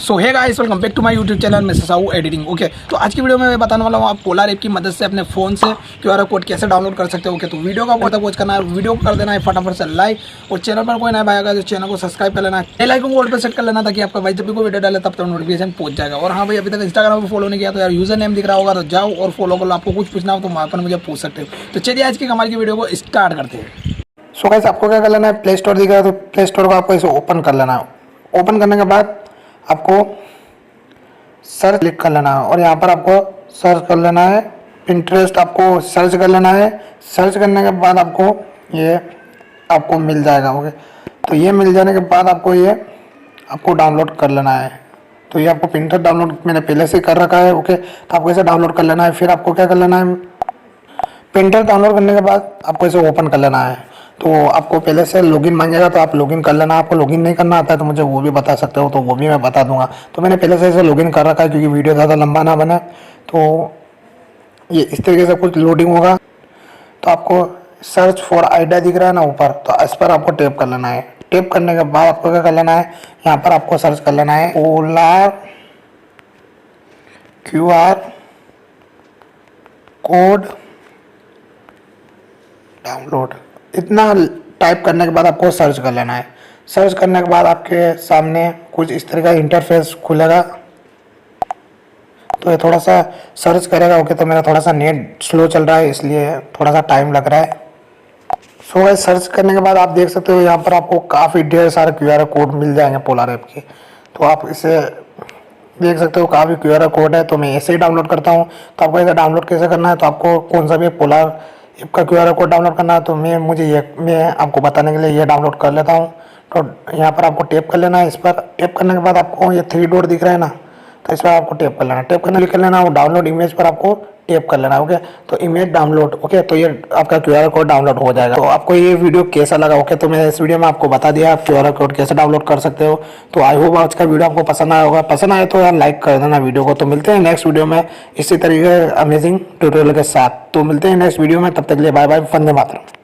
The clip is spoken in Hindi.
So hey guys, welcome back to my YouTube channel में साहू एडिटिंग। ओके, तो आज की वीडियो में मैं बताने वाला हूँ आप पोलार ऐप की मदद से अपने फ़ोन से क्यूआर कोड कैसे डाउनलोड कर सकते हो। ओके, तो वीडियो को बहुत वॉच करना है, वीडियो को कर देना है फटाफट से लाइक, और चैनल पर कोई नया भाई आएगा तो चैनल को सब्सक्राइब कर लेना है, बेल आइकन को ऑल पे सेट कर लेना ताकि आपका भाई जब भी कोई वीडियो डाले तब तक नोटिफिकेशन पहुंच जाएगा। और हाँ भाई, अभी तक इंस्टाग्राम पर फॉलो नहीं किया तो यार यूजर नेम दिख रहा होगा तो जाओ और फॉलो कर लो। आपको कुछ पूछना हो तो वहाँ पर मुझे पूछ सकते हो। तो चलिए आज की कमाल की वीडियो को स्टार्ट करते हैं। सो गाइस, आपको क्या कर लेना है, प्ले स्टोर दिख रहा है तो प्ले स्टोर को आपको इसे ओपन कर लेना है। ओपन करने के बाद आपको सर्च क्लिक कर लेना है और यहाँ पर आपको सर्च कर लेना है पिंटरेस्ट, आपको सर्च कर लेना है। सर्च करने के बाद आपको मिल जाएगा। ओके, तो ये मिल जाने के बाद आपको डाउनलोड कर लेना है। तो ये आपको पिंटरेस्ट डाउनलोड मैंने पहले से कर रखा है। ओके, तो आपको इसे डाउनलोड कर लेना है। फिर आपको क्या कर लेना है, पिंटरेस्ट डाउनलोड करने के बाद आपको इसे ओपन कर लेना है। तो आपको पहले से लॉगिन मांगेगा तो आप लॉगिन कर लेना। आपको लॉगिन नहीं करना आता है तो मुझे वो भी बता सकते हो, तो वो भी मैं बता दूंगा। तो मैंने पहले से इसे लॉगिन कर रखा है क्योंकि वीडियो ज़्यादा लंबा ना बने। तो ये इस तरीके से कुछ लोडिंग होगा। तो आपको सर्च फॉर आइडिया दिख रहा है ना ऊपर, तो इस पर आपको टैप कर लेना है। टैप करने के बाद आपको क्या कर लेना है, यहाँ पर आपको सर्च कर लेना है पोलार QR कोड डाउनलोड। इतना टाइप करने के बाद आपको सर्च कर लेना है। सर्च करने के बाद आपके सामने कुछ इस तरह का इंटरफेस खुलेगा। तो ये थोड़ा सा सर्च करेगा। ओके, तो मेरा थोड़ा सा नेट स्लो चल रहा है इसलिए थोड़ा सा टाइम लग रहा है। सो गाइस, सर्च करने के बाद आप देख सकते हो यहाँ पर आपको काफ़ी ढेर सारे QR कोड मिल जाएंगे पोलार ऐप के। तो आप इसे देख सकते हो, काफ़ी QR कोड है। तो मैं ऐसे ही डाउनलोड करता हूँ। तो आपको इसे डाउनलोड कैसे करना है, तो आपको कौन सा भी पोलार ऐप का QR कोड डाउनलोड करना है तो मैं आपको बताने के लिए ये डाउनलोड कर लेता हूँ। तो यहाँ पर आपको टैप कर लेना है। इस पर टैप करने के बाद आपको ये 3 डॉट दिख रहा है ना, तो इस पर आपको टैप कर लेना। टैप करने कर लेना, वो डाउनलोड इमेज पर आपको टैप कर लेना। ओके, तो इमेज डाउनलोड। ओके, तो ये आपका QR कोड डाउनलोड हो जाएगा। तो आपको ये वीडियो कैसा लगा? ओके, तो मैंने इस वीडियो में आपको बता दिया आप QR कोड कैसे डाउनलोड कर सकते हो। तो आई होप आज का वीडियो आपको पसंद आया होगा। पसंद आए तो यार लाइक कर देना वीडियो को। तो मिलते हैं नेक्स्ट वीडियो में इसी तरीके अमेजिंग ट्यूटोरियल के साथ। तो मिलते हैं नेक्स्ट वीडियो में, तब तक के लिए बाय बाय, वंदे मातरम।